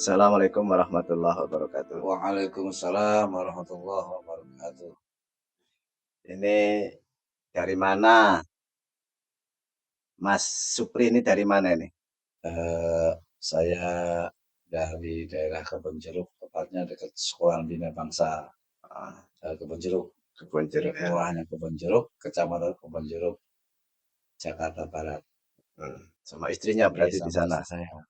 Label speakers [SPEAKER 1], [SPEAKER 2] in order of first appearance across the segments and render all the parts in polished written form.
[SPEAKER 1] Assalamualaikum warahmatullahi wabarakatuh.
[SPEAKER 2] Waalaikumsalam warahmatullahi wabarakatuh.
[SPEAKER 1] Ini dari mana? Mas Supri ini dari mana ini?
[SPEAKER 2] Saya dari daerah Kebonjeruk, tepatnya dekat Sekolah Bina Bangsa.
[SPEAKER 1] Ah,
[SPEAKER 2] Kebonjeruk,
[SPEAKER 1] Kebun Jeruk ya.
[SPEAKER 2] kelurahannya Kebonjeruk, kecamatan Kebonjeruk, Jakarta Barat.
[SPEAKER 1] Sama istrinya
[SPEAKER 2] Ini
[SPEAKER 1] berarti di
[SPEAKER 2] sama
[SPEAKER 1] sana.
[SPEAKER 2] istri saya.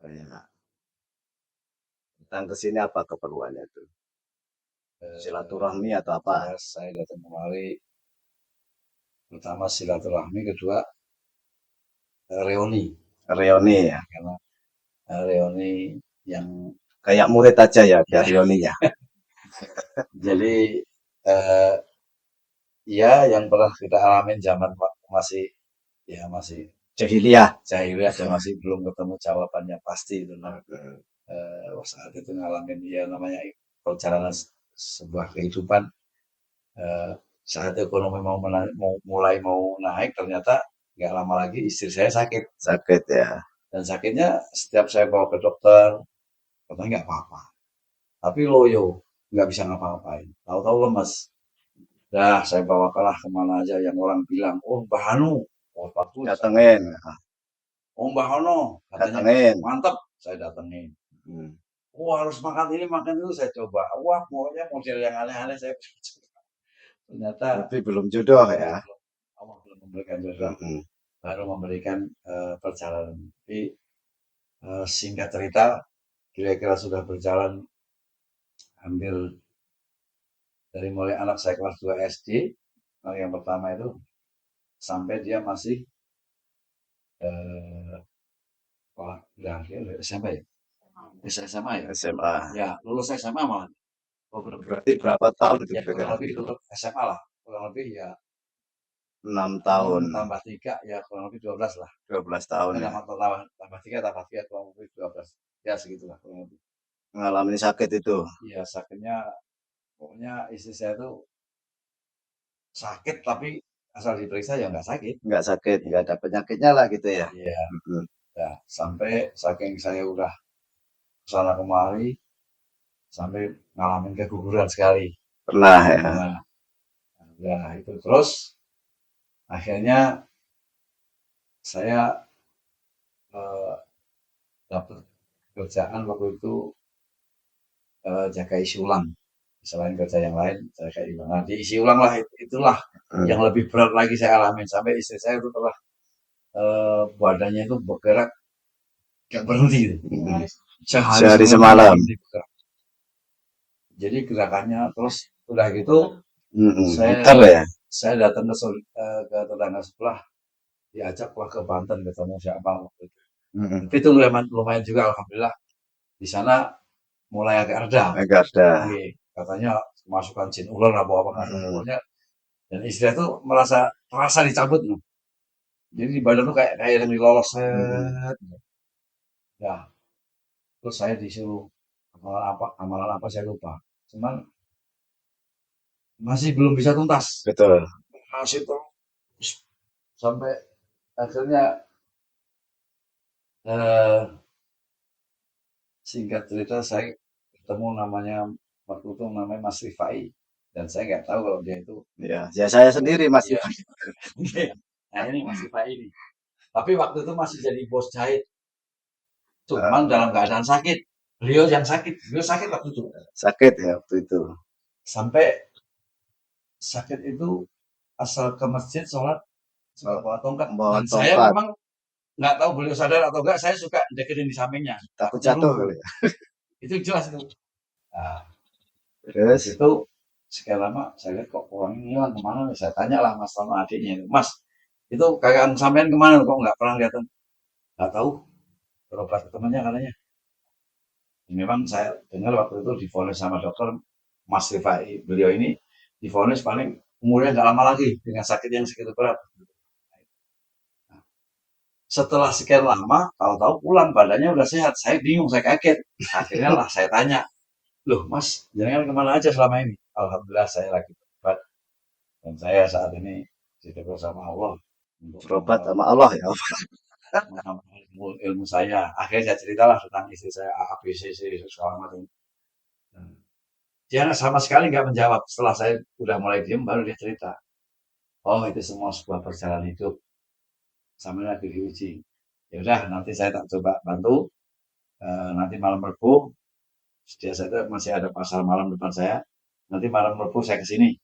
[SPEAKER 1] Ya. Datang ke sini apa keperluannya itu? Silaturahmi atau apa?
[SPEAKER 2] Ya, saya datang kemari, pertama silaturahmi, kedua reuni.
[SPEAKER 1] Reuni ya.
[SPEAKER 2] Karena reuni yang
[SPEAKER 1] Kayak murid aja ya, biar
[SPEAKER 2] ya,
[SPEAKER 1] reuninya.
[SPEAKER 2] jadi eh, ya yang pernah kita alamin zaman waktu masih
[SPEAKER 1] Jahiliyah.
[SPEAKER 2] jahiliyah dan masih belum ketemu jawabannya pasti itu. Saat itu ngalamin ya namanya perjalanan sebuah kehidupan. eh, Saat ekonomi mau naik, ternyata nggak lama lagi istri saya sakit,
[SPEAKER 1] Sakit ya.
[SPEAKER 2] dan sakitnya setiap saya bawa ke dokter katanya nggak apa-apa, tapi loyo, nggak bisa ngapa-ngapain, tahu-tahu lemas. Dah saya bawa kalah kemana aja yang orang bilang, oh Mbah Hanu, oh bagus,
[SPEAKER 1] Datengin.
[SPEAKER 2] oh Mbah Hono, katanya
[SPEAKER 1] Datengin.
[SPEAKER 2] mantap, saya datengin.
[SPEAKER 1] Hmm.
[SPEAKER 2] Wah harus makan ini makan itu, saya coba. Wah pokoknya model yang aneh-aneh saya coba. Ternyata
[SPEAKER 1] Tapi belum jodoh ya.
[SPEAKER 2] Allah belum memberikan jodoh,
[SPEAKER 1] Hmm.
[SPEAKER 2] baru memberikan perjalanan. Tapi singkat cerita, kira-kira sudah berjalan hampir dari mulai anak saya kelas 2 SD, anak yang pertama itu, sampai dia masih eh, wah, udah dia udah SMP ya? SMA ya?
[SPEAKER 1] SMA.
[SPEAKER 2] Ya, lulus SMA malah.
[SPEAKER 1] Oh, berarti berapa tahun itu
[SPEAKER 2] Ya kurang
[SPEAKER 1] kira-kira?
[SPEAKER 2] lebih lulus SMA lah. Kurang lebih ya
[SPEAKER 1] 6
[SPEAKER 2] 6
[SPEAKER 1] tahun,
[SPEAKER 2] tambah 3 ya kurang lebih 12 lah.
[SPEAKER 1] 12 tahun ya.
[SPEAKER 2] Tambah 3 tambah 3 kurang lebih 12. Ya segitulah kurang lebih.
[SPEAKER 1] Mengalami sakit itu.
[SPEAKER 2] Iya sakitnya, pokoknya istri saya tuh sakit tapi asal diperiksa ya nggak sakit.
[SPEAKER 1] Nggak sakit, nggak ada penyakitnya lah gitu ya.
[SPEAKER 2] Iya, ya sampai saking saya udah kesana kemari, sampai ngalamin keguguran sekali.
[SPEAKER 1] Pernah ya.
[SPEAKER 2] Nah, ya itu terus akhirnya saya eh, dapat kerjaan waktu itu, jaga isi ulang. Selain kerja yang lain, jaga isi ulang. Nah, diisi ulang lah itulah yang lebih berat lagi saya alamin, sampai istri saya itu telah badannya itu bergerak gak berhenti gitu. Sehari
[SPEAKER 1] Sehari
[SPEAKER 2] semalam gak
[SPEAKER 1] semalam.
[SPEAKER 2] berhenti bergerak. Jadi gerakannya terus udah gitu
[SPEAKER 1] Bentar
[SPEAKER 2] saya
[SPEAKER 1] ya.
[SPEAKER 2] saya datang ke tetangga sebelah, diajak lah ke Banten ketemu siapa waktu itu. Tapi itu lumayan juga alhamdulillah, di sana mulai agak reda.
[SPEAKER 1] Agak ada.
[SPEAKER 2] Oke, katanya kemasukan jin ular apa apa kan. Pokoknya dan istri itu terasa dicabut loh. Jadi di badan tuh kayak kayak yang dilolos set. Ya, terus saya disuruh amalan apa saya lupa. Cuman masih belum bisa tuntas.
[SPEAKER 1] Betul.
[SPEAKER 2] Masih terus sampai akhirnya eh, singkat cerita saya ketemu namanya waktu itu namanya Mas Rifai, dan saya nggak tahu kalau dia itu
[SPEAKER 1] Ya, ya saya sendiri Mas
[SPEAKER 2] ya.
[SPEAKER 1] Ivan.
[SPEAKER 2] Nah ini Mas Rifai ini. Tapi waktu itu masih jadi bos jahit. Cuman
[SPEAKER 1] Eh,
[SPEAKER 2] dalam keadaan sakit. Beliau sakit waktu itu.
[SPEAKER 1] sakit ya waktu itu.
[SPEAKER 2] Sampai sakit itu asal ke masjid sholat suka bawa tongkat.
[SPEAKER 1] Bawa
[SPEAKER 2] Dan saya
[SPEAKER 1] tongkat.
[SPEAKER 2] memang nggak tahu beliau sadar atau enggak, saya suka deketin di sampingnya.
[SPEAKER 1] Takut
[SPEAKER 2] Takutnya
[SPEAKER 1] jatuh
[SPEAKER 2] lumpuh.
[SPEAKER 1] kali ya.
[SPEAKER 2] Itu jelas itu. Nah,
[SPEAKER 1] Terus,
[SPEAKER 2] itu sekian lama saya lihat kok orang ini hilang kemana nih. Saya tanya lah mas sama adiknya itu. Mas, itu kakak sampean kemana kok nggak pernah kelihatan? Nggak tahu. Berobat ke temannya katanya. Memang saya dengar waktu itu divonis sama dokter, Mas Rifai, beliau ini divonis paling umurnya nggak lama lagi dengan sakit yang segitu berat. Setelah sekian lama, tahu-tahu pulang badannya udah sehat. Saya bingung, saya kaget. Akhirnya lah saya tanya, loh Mas, jangan kemana aja selama ini? Alhamdulillah saya lagi berobat, dan saya saat ini diberi sama Allah untuk
[SPEAKER 1] berobat sama Allah ya.
[SPEAKER 2] ilmu saya. Akhirnya saya ceritalah tentang istri saya A, B, C, segala macam. Dia sama sekali nggak menjawab. Setelah saya udah mulai diem, baru dia cerita. Oh, itu semua sebuah perjalanan hidup. Sambil lagi diuji. Ya udah, nanti saya tak coba bantu. Nanti malam Rabu, dia saya masih ada pasar malam depan saya. Nanti malam Rabu saya ke sini.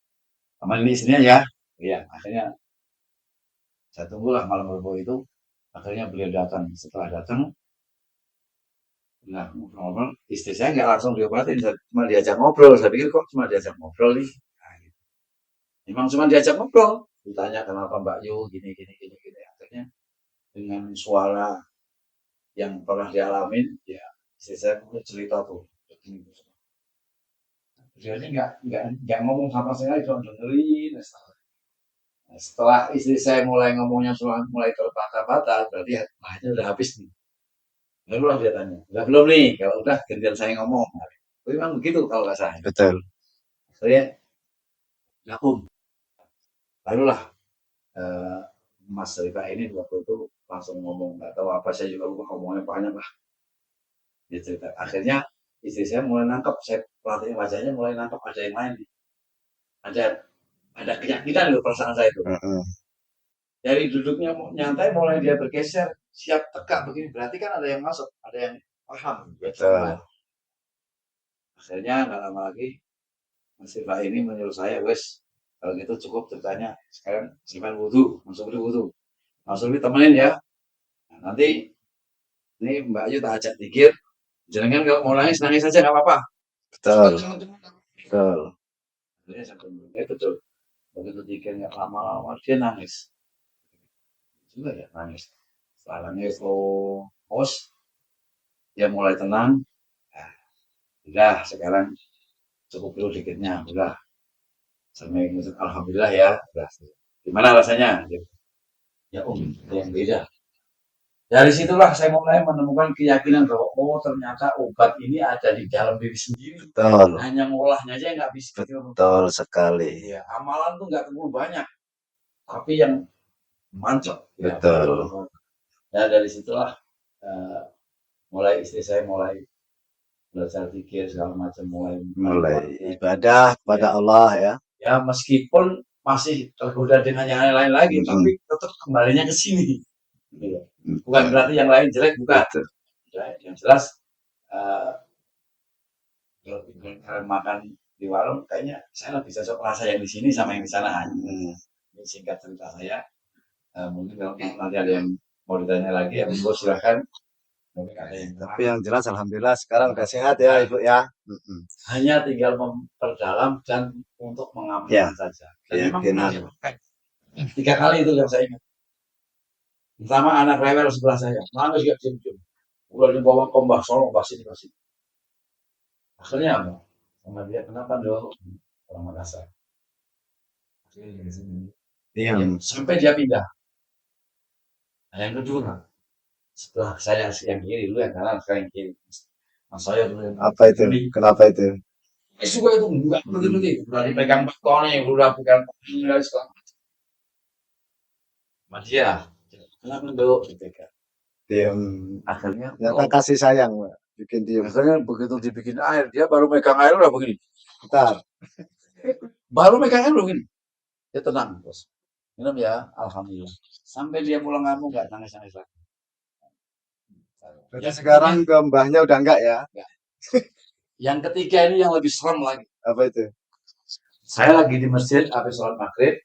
[SPEAKER 2] Teman ini istrinya ya. Iya, akhirnya saya tunggulah malam Rabu itu. Akhirnya beliau datang. Setelah datang, nah, ngobrol, istri saya nggak langsung diobatin, cuma diajak ngobrol. Saya pikir kok cuma diajak ngobrol nih. Nah, gitu. Memang cuma diajak ngobrol. Ditanya kenapa Mbak Yu gini, gini, gini, gini. Akhirnya dengan suara yang pernah dialamin, ya istri saya mulai cerita tuh. Beliau ini nggak ngomong sama sekali, cuma dengerin. Setelah istri saya mulai ngomongnya mulai terbata-bata, berarti hatinya udah habis nih. Lalu lah dia tanya, udah belum nih? Kalau udah, gantian saya ngomong. Tapi memang begitu kalau nggak salah.
[SPEAKER 1] Betul.
[SPEAKER 2] Saya ngakum. Lalu lah eh, Mas Rifai ini waktu itu langsung ngomong, nggak tahu apa, saya juga lupa ngomongnya banyak lah. Dia cerita. Akhirnya istri saya mulai nangkep, saya pelatih wajahnya mulai nangkep ada yang lain. Ada ada keyakinan loh perasaan saya itu. Dari duduknya nyantai mulai dia bergeser, siap tegak begini, berarti kan ada yang masuk, ada yang paham.
[SPEAKER 1] Betul.
[SPEAKER 2] Akhirnya nggak lama lagi Mas Rifai ini menyuruh saya, wes kalau gitu cukup ceritanya, sekarang simpan wudhu, masuk wudhu. Mas Rifai temenin ya. Nah, nanti ini Mbak Ayu tak ajak dikit. Jangan kalau mau nangis, nangis aja nggak apa-apa.
[SPEAKER 1] Betul. Betul.
[SPEAKER 2] Betul. Begitu dikit nggak lama-lama dia nangis. Juga ya nangis. Setelah nangis host, dia mulai tenang. Nah, udah sekarang cukup dulu dikitnya. Udah. Sampai alhamdulillah ya. Udah. Gimana rasanya? Ya ada yang beda. Dari situlah saya mulai menemukan keyakinan bahwa oh ternyata obat ini ada di dalam diri sendiri.
[SPEAKER 1] Betul.
[SPEAKER 2] Hanya ngolahnya aja nggak bisa.
[SPEAKER 1] Betul sekali.
[SPEAKER 2] Ya, amalan tuh nggak perlu banyak, tapi yang mantap.
[SPEAKER 1] Betul.
[SPEAKER 2] Ya, dari situlah mulai istri saya mulai belajar pikir segala macam,
[SPEAKER 1] Mulai ibadah kepada Allah ya.
[SPEAKER 2] Ya meskipun masih tergoda dengan yang lain lagi, tapi tetap kembalinya ke sini. Bukan berarti yang lain jelek, bukan. Yang jelas kalau makan di warung kayaknya saya lebih cocok rasa yang di sini sama yang di sana. Ini singkat cerita saya. Mungkin kalau nanti ada yang mau ditanya lagi, ya monggo silahkan.
[SPEAKER 1] Tapi yang jelas alhamdulillah sekarang udah sehat ya Ibu ya.
[SPEAKER 2] Hanya tinggal memperdalam dan untuk mengamalkan saja.
[SPEAKER 1] Keyakinan.
[SPEAKER 2] 3 kali itu yang saya ingat. Pertama anak rewel sebelah saya, nangis gak cium-cium. Udah dibawa ke Mbah Solo, Mbah sini. Akhirnya apa? Sama dia, kenapa dong? Orang Makassar. Sampai dia pindah. Nah, yang kedua, setelah saya yang kiri dulu, yang kanan sekarang yang kiri. Mas saya dulu yang
[SPEAKER 1] apa itu? Kenapa itu?
[SPEAKER 2] Juga itu enggak berhenti, udah dipegang betonnya, udah pegang dari setelah. Mas dia, kenapa dulu dipegang?
[SPEAKER 1] Diam.
[SPEAKER 2] Akhirnya,
[SPEAKER 1] ternyata kasih sayang, bikin diam.
[SPEAKER 2] Akhirnya begitu dibikin air, dia baru megang air udah begini.
[SPEAKER 1] Bentar.
[SPEAKER 2] Baru megang air begini. Dia tenang, bos. Minum ya, alhamdulillah. Sampai dia pulang kampung nggak nangis-nangis lagi.
[SPEAKER 1] Berarti sekarang ke mbahnya udah enggak ya?
[SPEAKER 2] Enggak. Yang ketiga ini yang lebih serem lagi.
[SPEAKER 1] Apa itu?
[SPEAKER 2] Saya lagi di masjid habis sholat maghrib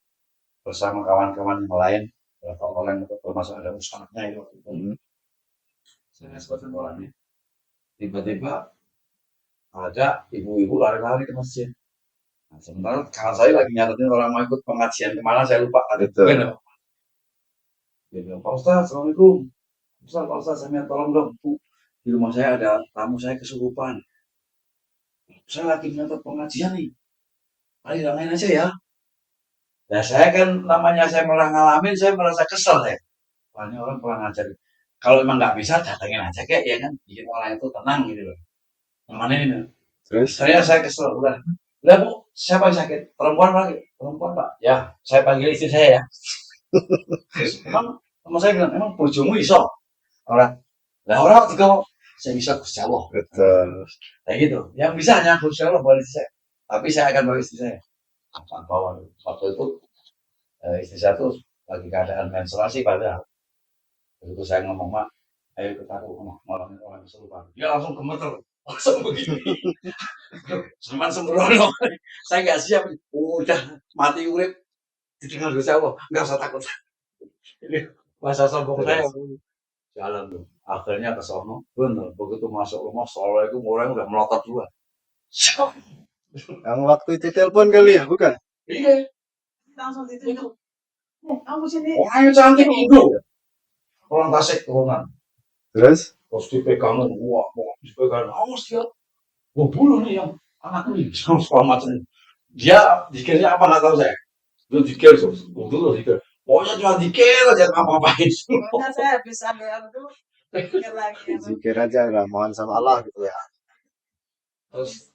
[SPEAKER 2] bersama kawan-kawan yang lain, beberapa orang itu termasuk ada ustadznya itu. Saya sebutin orangnya. Tiba-tiba ada ibu-ibu lari-lari ke masjid. Nah, sementara kalau saya lagi nyatetin orang mau ikut pengajian kemana saya lupa. Dia bilang, Pak Ustadz, Assalamualaikum. Pak Ustadz, saya minta tolong dong, Bu. Di rumah saya ada tamu saya kesurupan. Saya lagi nyatet pengajian nih. Mari hilangin aja ya. Nah, saya kan namanya saya pernah ngalamin, saya merasa kesel ya. Wah, ini orang kurang ajar. Kalau emang nggak bisa, datengin aja kayak ya kan, bikin orang itu tenang gitu loh. Mana ini? Terus saya kesel, udah Bu, siapa yang sakit? Perempuan lagi? Perempuan Pak? Ya, saya panggil istri saya ya. Memang Sama saya bilang, emang bojomu iso? Orang, lah orang juga saya bisa Gusti Allah.
[SPEAKER 1] Betul.
[SPEAKER 2] Kayak gitu. Yang bisa hanya Gusti Allah boleh istri saya. Tapi saya akan bawa istri saya. Akan bawa. Waktu itu istri saya tuh lagi keadaan menstruasi padahal. Begitu saya ngomong, Mak, ayo kita taruh malam ini orang kesurupan. Dia langsung gemeter. Langsung begini. Cuman sembrono. Saya nggak siap. Udah mati urip. Didengar Gusti Allah. Nggak usah takut. Ini masa sombong saya. Jalan tuh. Akhirnya ke sono. Bener. Begitu masuk rumah, Assalamualaikum, orang udah melotot duluan.
[SPEAKER 1] Yang waktu itu telepon kali ya, bukan?
[SPEAKER 2] Iya.
[SPEAKER 3] Langsung itu. Kamu sini.
[SPEAKER 2] Orangnya cantik Indo. Orang Tasik turunan.
[SPEAKER 1] Terus?
[SPEAKER 2] Terus dipegangin. Wah, dipegangin. Awas dia. Gua bunuh nih yang anak ini. Segala macam. Dia dikirnya apa nggak tahu saya. Dia dikir terus. Dulu dikir. Pokoknya cuma dikir aja ngapa-ngapain.
[SPEAKER 3] Pokoknya saya habis ambil itu pikir lagi.
[SPEAKER 1] Zikir aja lah, mohon sama Allah gitu ya.
[SPEAKER 2] Terus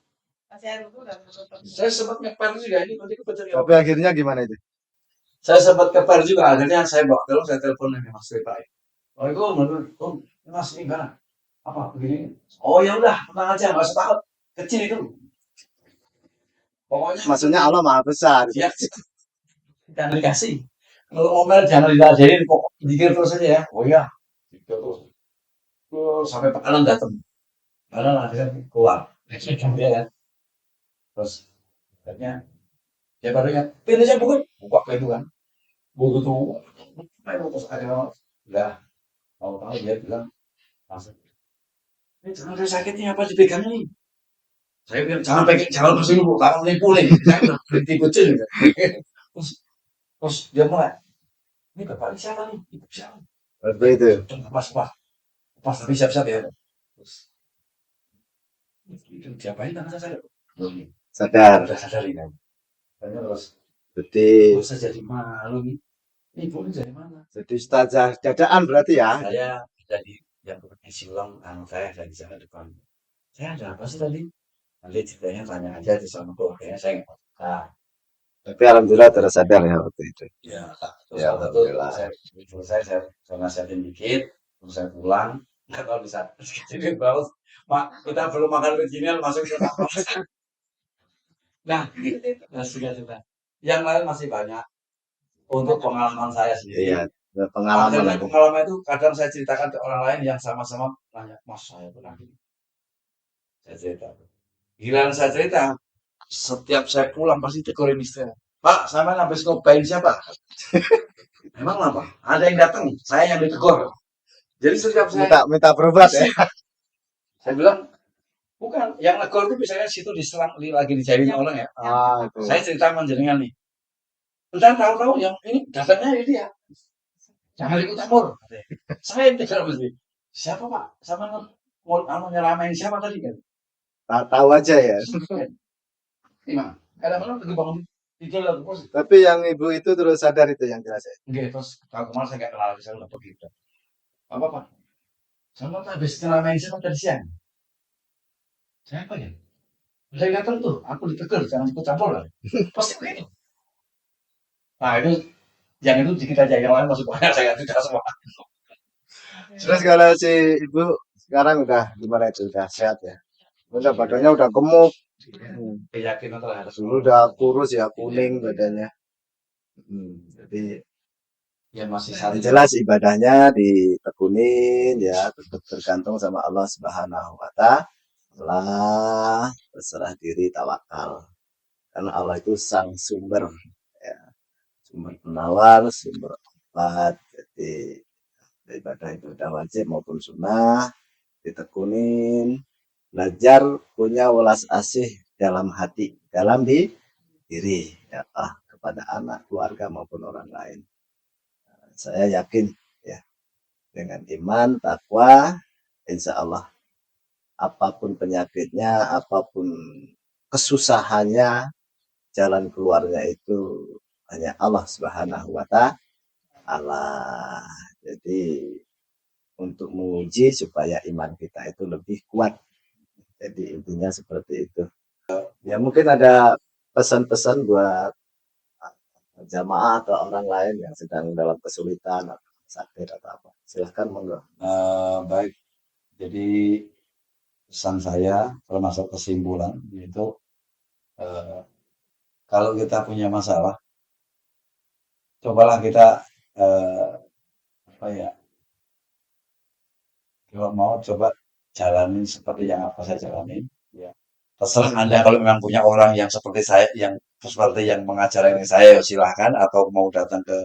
[SPEAKER 3] Masih air itu udah tutup.
[SPEAKER 2] saya sempat ngeper juga ini nanti kepencet.
[SPEAKER 1] Tapi akhirnya gimana itu?
[SPEAKER 2] Saya sempat keper juga. Akhirnya saya bawa tolong saya telepon nih Mas Rita. Oh itu menurut Mas ini gimana? Apa begini? Oh ya udah tenang aja nggak usah takut. Kecil itu. Pokoknya
[SPEAKER 1] Maksudnya Allah Maha Besar.
[SPEAKER 2] ya jangan dikasih. Kalau ngomel jangan diajarin pokok dikir terus aja ya. Oh ya. Dikir terus. Terus sampai pekanan datang. Karena akhirnya keluar. Ya kan. Terus akhirnya dia baru ingat pintunya buka pintu kan. Begitu. Terus akhirnya udah mau tahu dia bilang langsung. Ini jangan ada sakitnya apa dipegang nih. Saya bilang jangan pegang, jangan bersih dulu, tangan nipu nih. Saya udah berhenti kecil. Terus dia mulai. Ini bapak siapa nih? Ibu siapa?
[SPEAKER 1] Waktu itu.
[SPEAKER 2] Pas tapi siap-siap ya. Terus diapain tangan saya?
[SPEAKER 1] Sadar.
[SPEAKER 2] Udah sadar ini kan. Terus
[SPEAKER 1] Jadi
[SPEAKER 2] masa jadi malu nih. Ibu ini dari mana?
[SPEAKER 1] jadi ustazah dadaan berarti ya.
[SPEAKER 2] Saya jadi yang silang saya di sana depan. Saya ada apa sih tadi? Nanti ceritanya tanya aja di sana keluarganya saya nggak tahu.
[SPEAKER 1] Tapi alhamdulillah tersadar ya waktu itu.
[SPEAKER 2] Ya, terus
[SPEAKER 1] Ya,
[SPEAKER 2] waktu itu
[SPEAKER 1] alhamdulillah.
[SPEAKER 2] saya nasihatin dikit, terus saya pulang, nggak tahu bisa. Jadi baru, Mak, kita belum makan beginian masuk ke kamar. Nah, sudah. Yang lain masih banyak untuk pengalaman saya sendiri.
[SPEAKER 1] Iya, pengalaman
[SPEAKER 2] Akhirnya
[SPEAKER 1] lagi.
[SPEAKER 2] pengalaman itu kadang saya ceritakan ke orang lain yang sama-sama nanya, Mas saya pernah gini. Saya cerita. Giliran saya cerita, setiap saya pulang pasti tegurin istri. Pak, sama habis ngobain siapa? Emang apa? Ada yang datang, saya yang ditegur. Jadi setiap saya
[SPEAKER 1] Minta berobat ya.
[SPEAKER 2] saya bilang, bukan, yang negor itu misalnya situ diserang lagi dijahilin orang ya.
[SPEAKER 1] Ah, itu.
[SPEAKER 2] Saya cerita menjenengan nih. Entar tahu-tahu yang ini datangnya ini ya. Jangan ikut campur. Saya yang tidak mesti. Siapa Pak? Sama mau nyelamain siapa tadi kan?
[SPEAKER 1] Tak tahu aja ya.
[SPEAKER 2] Gimana? Kadang-kadang lagi bangun tidur lah terus.
[SPEAKER 1] Tapi yang ibu itu terus sadar itu yang jelas ya.
[SPEAKER 2] Oke, terus kalau kemarin saya nggak kenal, saya udah pergi udah. Apa Pak? Sama habis nyelamain siapa tadi siang? Siapa ya? Saya datang tuh, aku ditegur, jangan ikut campur lah. Pasti begitu. Nah itu, yang itu dikit aja, yang lain masih banyak, saya tidak semua.
[SPEAKER 1] Terus kalau si ibu sekarang udah gimana itu? Udah sehat ya? Udah badannya udah gemuk.
[SPEAKER 2] Keyakinan terhadap
[SPEAKER 1] Dulu udah kurus ya, kuning badannya. Jadi
[SPEAKER 2] yang masih
[SPEAKER 1] yang
[SPEAKER 2] satu.
[SPEAKER 1] jelas ibadahnya ditekunin ya, tetap tergantung sama Allah Subhanahu wa Ta'ala, berserah diri, tawakal. Karena Allah itu sang sumber, ya, sumber penawar, sumber obat. Jadi ibadah wajib maupun sunnah ditekunin, belajar punya welas asih dalam hati, dalam diri ya, kepada anak, keluarga maupun orang lain. Saya yakin ya, dengan iman, takwa, insya Allah apapun penyakitnya, apapun kesusahannya, jalan keluarnya itu hanya Allah Subhanahu wa Ta'ala. Jadi untuk menguji supaya iman kita itu lebih kuat. Jadi intinya seperti itu. Ya mungkin ada pesan-pesan buat jamaah atau orang lain yang sedang dalam kesulitan, sakit atau apa. Silahkan monggo.
[SPEAKER 2] Baik, jadi pesan saya termasuk kesimpulan yaitu kalau kita punya masalah, cobalah kita apa ya, kalau mau coba jalanin seperti yang apa saya jalanin. Ya. Terserah Anda kalau memang punya orang yang seperti saya, yang seperti yang mengajari saya, ya silahkan. Atau mau datang ke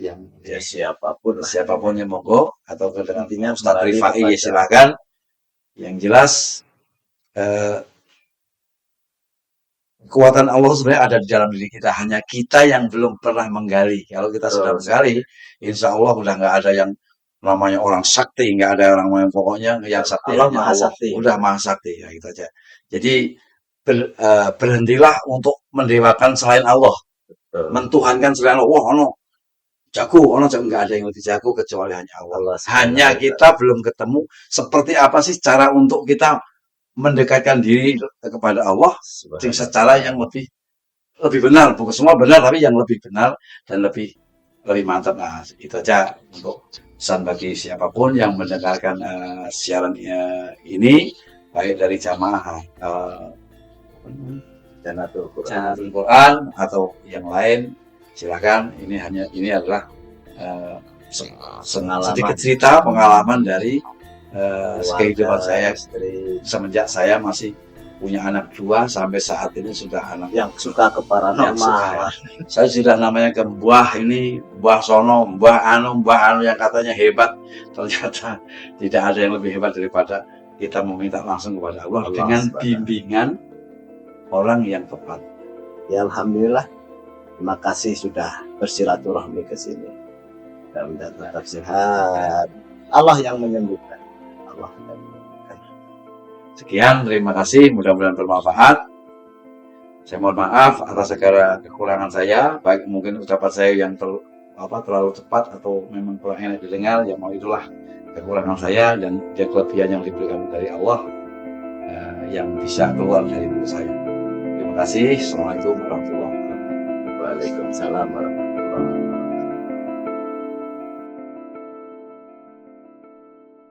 [SPEAKER 2] yang
[SPEAKER 1] Ya siapapun lah.
[SPEAKER 2] siapapun yang monggo, atau ke dengan
[SPEAKER 1] Intinya
[SPEAKER 2] Ustadz
[SPEAKER 1] kembali
[SPEAKER 2] Rifai, ya
[SPEAKER 1] kepada-
[SPEAKER 2] silahkan. Yang jelas kekuatan Allah sebenarnya ada di dalam diri kita, hanya kita yang belum pernah menggali. Kalau kita sudah menggali, insya Allah udah nggak ada yang namanya orang sakti, nggak ada orang yang pokoknya yang sakti
[SPEAKER 1] Allah
[SPEAKER 2] hanya
[SPEAKER 1] Maha
[SPEAKER 2] Allah.
[SPEAKER 1] Sakti.
[SPEAKER 2] Udah Maha Sakti, ya gitu aja. Jadi berhentilah untuk mendewakan selain Allah,
[SPEAKER 1] Betul.
[SPEAKER 2] mentuhankan selain Allah. Wah, jago, nggak ada yang lebih jago kecuali hanya Allah.
[SPEAKER 1] Allah
[SPEAKER 2] Hanya kita belum ketemu seperti apa sih cara untuk kita mendekatkan diri kepada Allah secara yang lebih benar. Bukan semua benar, tapi yang lebih benar dan lebih mantap. Nah, itu aja untuk pesan bagi siapapun yang mendengarkan siaran ini, baik dari jamaah
[SPEAKER 1] Janatul Quran.
[SPEAKER 2] Janatul Quran atau yang lain. Silakan. Ini adalah sedikit cerita pengalaman dari kehidupan saya semenjak saya masih punya anak 2 sampai saat ini sudah anak
[SPEAKER 1] yang suka ke paranormal.
[SPEAKER 2] Saya sudah namanya ke Mbah ini, Mbah Sono, Mbah Anu yang katanya hebat, ternyata tidak ada yang lebih hebat daripada kita meminta langsung kepada Allah dengan bimbingan orang yang tepat.
[SPEAKER 1] Ya alhamdulillah. Terima kasih sudah bersilaturahmi ke sini. Dan tetap sehat. Allah yang menyembuhkan. Allah yang menyembuhkan.
[SPEAKER 2] Sekian, terima kasih. Mudah-mudahan bermanfaat. Saya mohon maaf atas segala kekurangan saya. Baik mungkin ucapan saya yang terlalu cepat atau memang kurang enak didengar. Ya mau itulah kekurangan saya dan kelebihan yang diberikan dari Allah yang bisa keluar dari mulut saya. Terima kasih. Assalamualaikum warahmatullahi wabarakatuh.
[SPEAKER 1] Waalaikumsalam warahmatullahi wabarakatuh.